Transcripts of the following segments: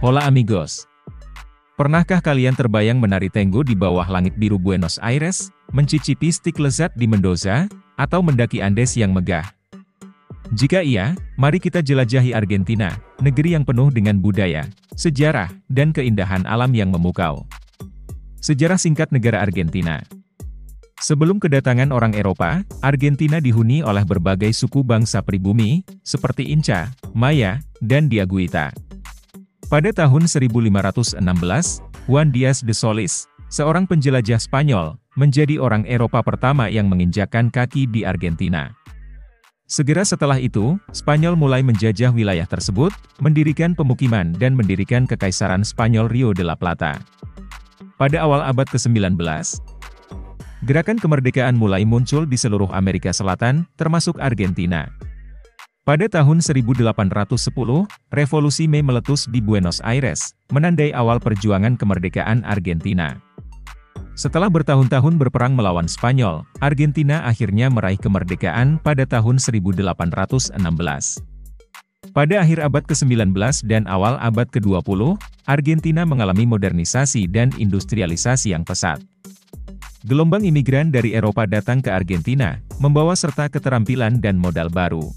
Hola amigos. Pernahkah kalian terbayang menari tango di bawah langit biru Buenos Aires, mencicipi stik lezat di Mendoza, atau mendaki Andes yang megah? Jika iya, mari kita jelajahi Argentina, negeri yang penuh dengan budaya, sejarah, dan keindahan alam yang memukau. Sejarah singkat negara Argentina. Sebelum kedatangan orang Eropa, Argentina dihuni oleh berbagai suku bangsa pribumi, seperti Inca, Maya, dan Diaguita. Pada tahun 1516, Juan Díaz de Solís, seorang penjelajah Spanyol, menjadi orang Eropa pertama yang menginjakkan kaki di Argentina. Segera setelah itu, Spanyol mulai menjajah wilayah tersebut, mendirikan pemukiman dan mendirikan Kekaisaran Spanyol Rio de la Plata. Pada awal abad ke-19, gerakan kemerdekaan mulai muncul di seluruh Amerika Selatan, termasuk Argentina. Pada tahun 1810, Revolusi Mei meletus di Buenos Aires, menandai awal perjuangan kemerdekaan Argentina. Setelah bertahun-tahun berperang melawan Spanyol, Argentina akhirnya meraih kemerdekaan pada tahun 1816. Pada akhir abad ke-19 dan awal abad ke-20, Argentina mengalami modernisasi dan industrialisasi yang pesat. Gelombang imigran dari Eropa datang ke Argentina, membawa serta keterampilan dan modal baru.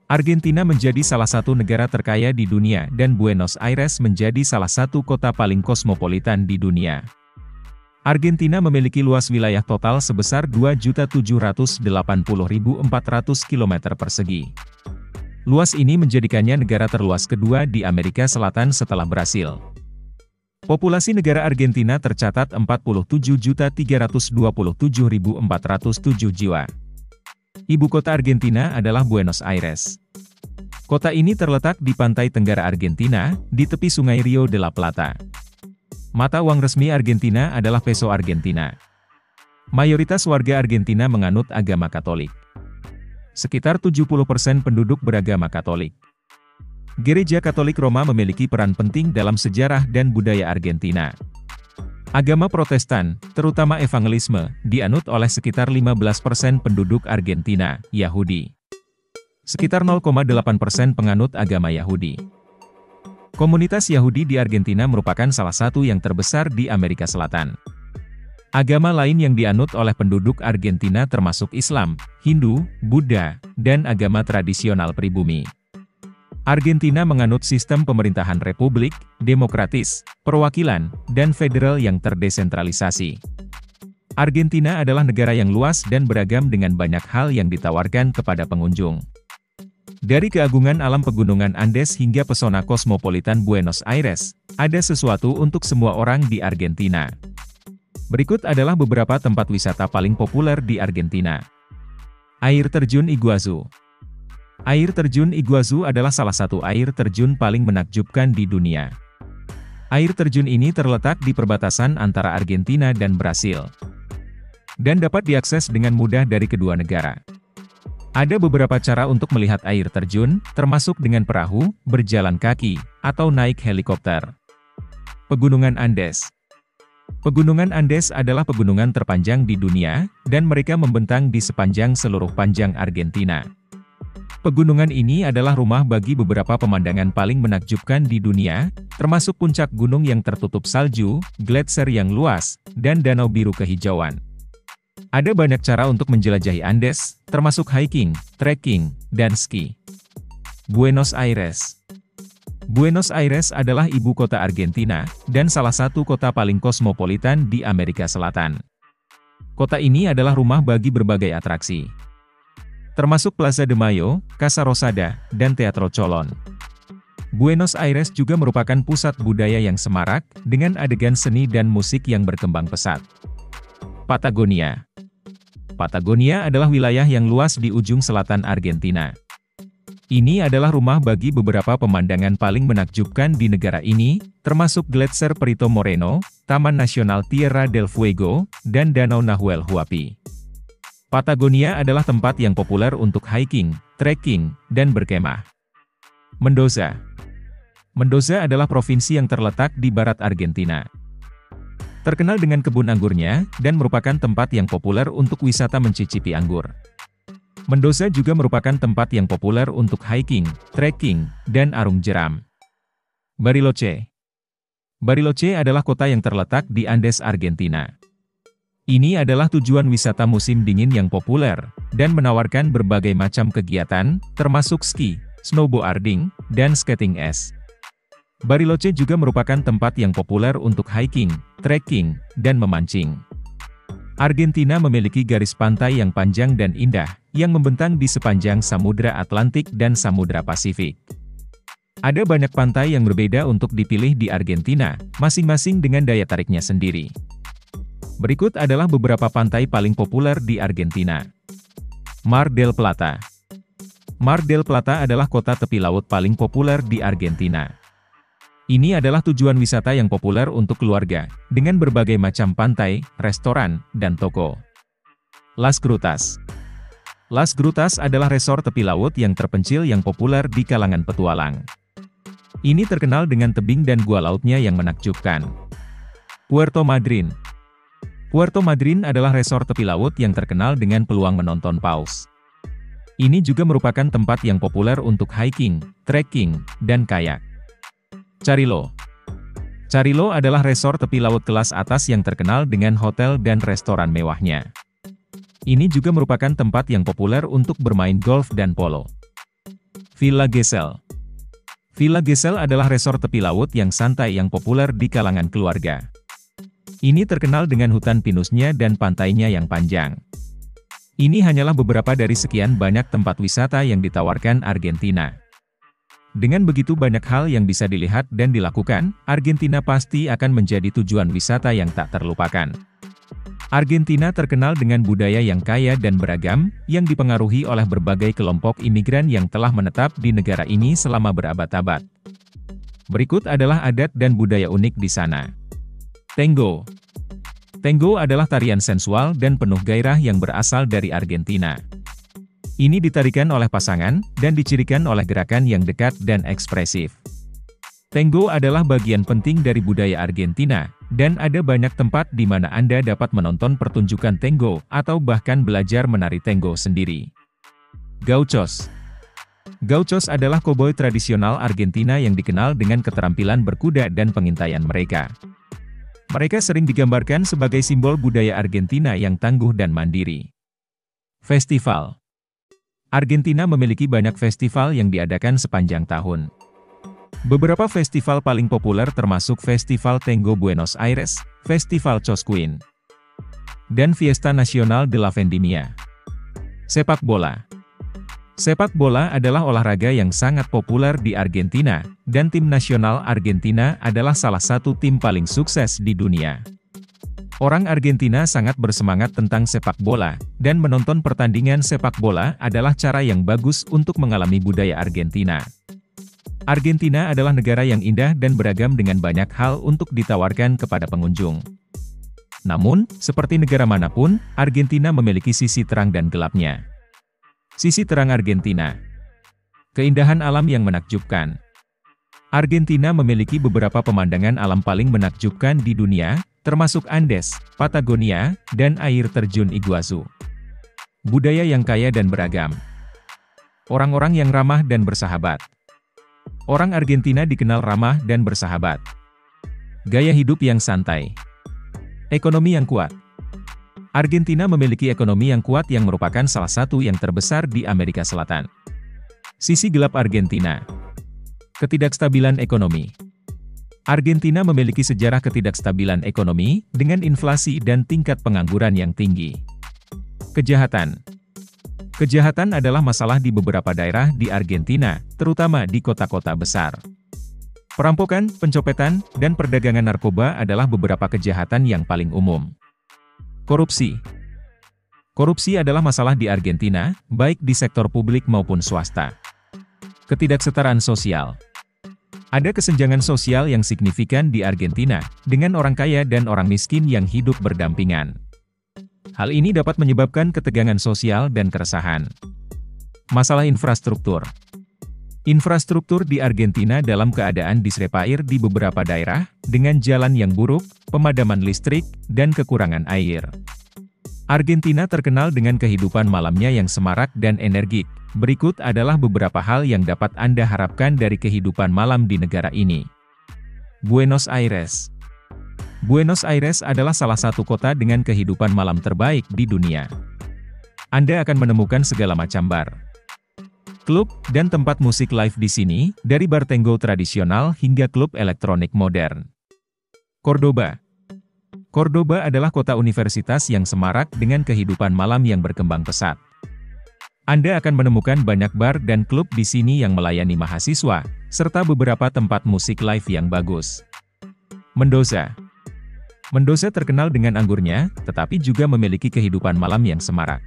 Argentina menjadi salah satu negara terkaya di dunia dan Buenos Aires menjadi salah satu kota paling kosmopolitan di dunia. Argentina memiliki luas wilayah total sebesar 2.780.400 km persegi. Luas ini menjadikannya negara terluas kedua di Amerika Selatan setelah Brasil. Populasi negara Argentina tercatat 47.327.407 jiwa. Ibu kota Argentina adalah Buenos Aires. Kota ini terletak di pantai tenggara Argentina, di tepi sungai Rio de la Plata. Mata uang resmi Argentina adalah peso Argentina. Mayoritas warga Argentina menganut agama Katolik. Sekitar 70% penduduk beragama Katolik. Gereja Katolik Roma memiliki peran penting dalam sejarah dan budaya Argentina. Agama Protestan, terutama evangelisme, dianut oleh sekitar 15% penduduk Argentina, Yahudi. Sekitar 0,8% penganut agama Yahudi. Komunitas Yahudi di Argentina merupakan salah satu yang terbesar di Amerika Selatan. Agama lain yang dianut oleh penduduk Argentina termasuk Islam, Hindu, Buddha, dan agama tradisional pribumi. Argentina menganut sistem pemerintahan republik, demokratis, perwakilan, dan federal yang terdesentralisasi. Argentina adalah negara yang luas dan beragam dengan banyak hal yang ditawarkan kepada pengunjung. Dari keagungan alam pegunungan Andes hingga pesona kosmopolitan Buenos Aires, ada sesuatu untuk semua orang di Argentina. Berikut adalah beberapa tempat wisata paling populer di Argentina. Air Terjun Iguazu. Air Terjun Iguazu adalah salah satu air terjun paling menakjubkan di dunia. Air terjun ini terletak di perbatasan antara Argentina dan Brasil, dan dapat diakses dengan mudah dari kedua negara. Ada beberapa cara untuk melihat air terjun, termasuk dengan perahu, berjalan kaki, atau naik helikopter. Pegunungan Andes. Pegunungan Andes adalah pegunungan terpanjang di dunia, dan mereka membentang di sepanjang seluruh panjang Argentina. Pegunungan ini adalah rumah bagi beberapa pemandangan paling menakjubkan di dunia, termasuk puncak gunung yang tertutup salju, gletser yang luas, dan danau biru kehijauan. Ada banyak cara untuk menjelajahi Andes, termasuk hiking, trekking, dan ski. Buenos Aires. Buenos Aires adalah ibu kota Argentina, dan salah satu kota paling kosmopolitan di Amerika Selatan. Kota ini adalah rumah bagi berbagai atraksi, termasuk Plaza de Mayo, Casa Rosada, dan Teatro Colón. Buenos Aires juga merupakan pusat budaya yang semarak, dengan adegan seni dan musik yang berkembang pesat. Patagonia. Patagonia adalah wilayah yang luas di ujung selatan Argentina. Ini adalah rumah bagi beberapa pemandangan paling menakjubkan di negara ini, termasuk Gletser Perito Moreno, Taman Nasional Tierra del Fuego, dan Danau Nahuel Huapi. Patagonia adalah tempat yang populer untuk hiking, trekking, dan berkemah. Mendoza. Mendoza adalah provinsi yang terletak di barat Argentina. terkenal dengan kebun anggurnya, dan merupakan tempat yang populer untuk wisata mencicipi anggur. Mendoza juga merupakan tempat yang populer untuk hiking, trekking, dan arung jeram. Bariloche. Bariloche adalah kota yang terletak di Andes, Argentina. Ini adalah tujuan wisata musim dingin yang populer, dan menawarkan berbagai macam kegiatan, termasuk ski, snowboarding, dan skating es. Bariloche juga merupakan tempat yang populer untuk hiking, trekking, dan memancing. Argentina memiliki garis pantai yang panjang dan indah, yang membentang di sepanjang Samudra Atlantik dan Samudra Pasifik. Ada banyak pantai yang berbeda untuk dipilih di Argentina, masing-masing dengan daya tariknya sendiri. Berikut adalah beberapa pantai paling populer di Argentina. Mar del Plata. Mar del Plata adalah kota tepi laut paling populer di Argentina. Ini adalah tujuan wisata yang populer untuk keluarga, dengan berbagai macam pantai, restoran, dan toko. Las Grutas. Las Grutas adalah resort tepi laut yang terpencil yang populer di kalangan petualang. Ini terkenal dengan tebing dan gua lautnya yang menakjubkan. Puerto Madryn. Puerto Madryn adalah resort tepi laut yang terkenal dengan peluang menonton paus. Ini juga merupakan tempat yang populer untuk hiking, trekking, dan kayak. Carrillo. Carrillo adalah resort tepi laut kelas atas yang terkenal dengan hotel dan restoran mewahnya. Ini juga merupakan tempat yang populer untuk bermain golf dan polo. Villa Gesell. Villa Gesell adalah resort tepi laut yang santai yang populer di kalangan keluarga. Ini terkenal dengan hutan pinusnya dan pantainya yang panjang. Ini hanyalah beberapa dari sekian banyak tempat wisata yang ditawarkan Argentina. Dengan begitu banyak hal yang bisa dilihat dan dilakukan, Argentina pasti akan menjadi tujuan wisata yang tak terlupakan. Argentina terkenal dengan budaya yang kaya dan beragam, yang dipengaruhi oleh berbagai kelompok imigran yang telah menetap di negara ini selama berabad-abad. Berikut adalah adat dan budaya unik di sana. Tango. Tango adalah tarian sensual dan penuh gairah yang berasal dari Argentina. Ini ditarikan oleh pasangan, dan dicirikan oleh gerakan yang dekat dan ekspresif. Tango adalah bagian penting dari budaya Argentina, dan ada banyak tempat di mana Anda dapat menonton pertunjukan tango, atau bahkan belajar menari tango sendiri. Gauchos. Gauchos adalah koboi tradisional Argentina yang dikenal dengan keterampilan berkuda dan pengintaian mereka. Mereka sering digambarkan sebagai simbol budaya Argentina yang tangguh dan mandiri. Festival. Argentina memiliki banyak festival yang diadakan sepanjang tahun. Beberapa festival paling populer termasuk Festival Tango Buenos Aires, Festival Cosquín, dan Fiesta Nacional de la Vendimia. Sepak bola. Sepak bola adalah olahraga yang sangat populer di Argentina, dan tim nasional Argentina adalah salah satu tim paling sukses di dunia. Orang Argentina sangat bersemangat tentang sepak bola, dan menonton pertandingan sepak bola adalah cara yang bagus untuk mengalami budaya Argentina. Argentina adalah negara yang indah dan beragam dengan banyak hal untuk ditawarkan kepada pengunjung. Namun, seperti negara manapun, Argentina memiliki sisi terang dan gelapnya. Sisi terang Argentina. Keindahan alam yang menakjubkan. Argentina memiliki beberapa pemandangan alam paling menakjubkan di dunia, termasuk Andes, Patagonia, dan air terjun Iguazu. Budaya yang kaya dan beragam. Orang-orang yang ramah dan bersahabat. Orang Argentina dikenal ramah dan bersahabat. Gaya hidup yang santai. Ekonomi yang kuat. Argentina memiliki ekonomi yang kuat yang merupakan salah satu yang terbesar di Amerika Selatan. Sisi gelap Argentina. Ketidakstabilan ekonomi. Argentina memiliki sejarah ketidakstabilan ekonomi, dengan inflasi dan tingkat pengangguran yang tinggi. Kejahatan. Kejahatan adalah masalah di beberapa daerah di Argentina, terutama di kota-kota besar. Perampokan, pencopetan, dan perdagangan narkoba adalah beberapa kejahatan yang paling umum. Korupsi. Korupsi adalah masalah di Argentina, baik di sektor publik maupun swasta. Ketidaksetaraan sosial. Ada kesenjangan sosial yang signifikan di Argentina, dengan orang kaya dan orang miskin yang hidup berdampingan. Hal ini dapat menyebabkan ketegangan sosial dan keresahan. Masalah infrastruktur. Infrastruktur di Argentina dalam keadaan disrepair di beberapa daerah, dengan jalan yang buruk, pemadaman listrik, dan kekurangan air. Argentina terkenal dengan kehidupan malamnya yang semarak dan energik. Berikut adalah beberapa hal yang dapat Anda harapkan dari kehidupan malam di negara ini. Buenos Aires. Buenos Aires adalah salah satu kota dengan kehidupan malam terbaik di dunia. Anda akan menemukan segala macam bar, klub, dan tempat musik live di sini, dari bar tango tradisional hingga klub elektronik modern. Cordoba. Cordoba adalah kota universitas yang semarak dengan kehidupan malam yang berkembang pesat. Anda akan menemukan banyak bar dan klub di sini yang melayani mahasiswa, serta beberapa tempat musik live yang bagus. Mendoza. Mendoza terkenal dengan anggurnya, tetapi juga memiliki kehidupan malam yang semarak.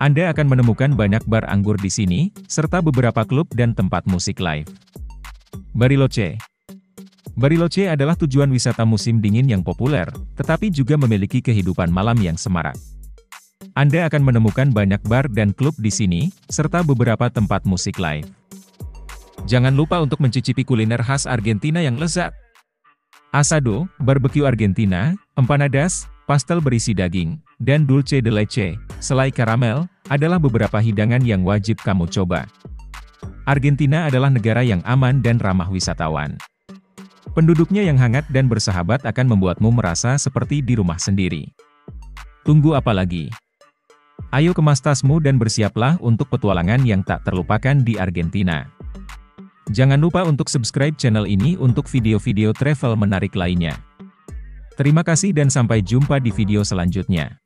Anda akan menemukan banyak bar anggur di sini, serta beberapa klub dan tempat musik live. Bariloche. Bariloche adalah tujuan wisata musim dingin yang populer, tetapi juga memiliki kehidupan malam yang semarak. Anda akan menemukan banyak bar dan klub di sini, serta beberapa tempat musik live. Jangan lupa untuk mencicipi kuliner khas Argentina yang lezat. Asado, barbecue Argentina, empanadas, pastel berisi daging, dan dulce de leche, selai karamel, adalah beberapa hidangan yang wajib kamu coba. Argentina adalah negara yang aman dan ramah wisatawan. Penduduknya yang hangat dan bersahabat akan membuatmu merasa seperti di rumah sendiri. Tunggu apa lagi? Ayo kemas tasmu dan bersiaplah untuk petualangan yang tak terlupakan di Argentina. Jangan lupa untuk subscribe channel ini untuk video-video travel menarik lainnya. Terima kasih dan sampai jumpa di video selanjutnya.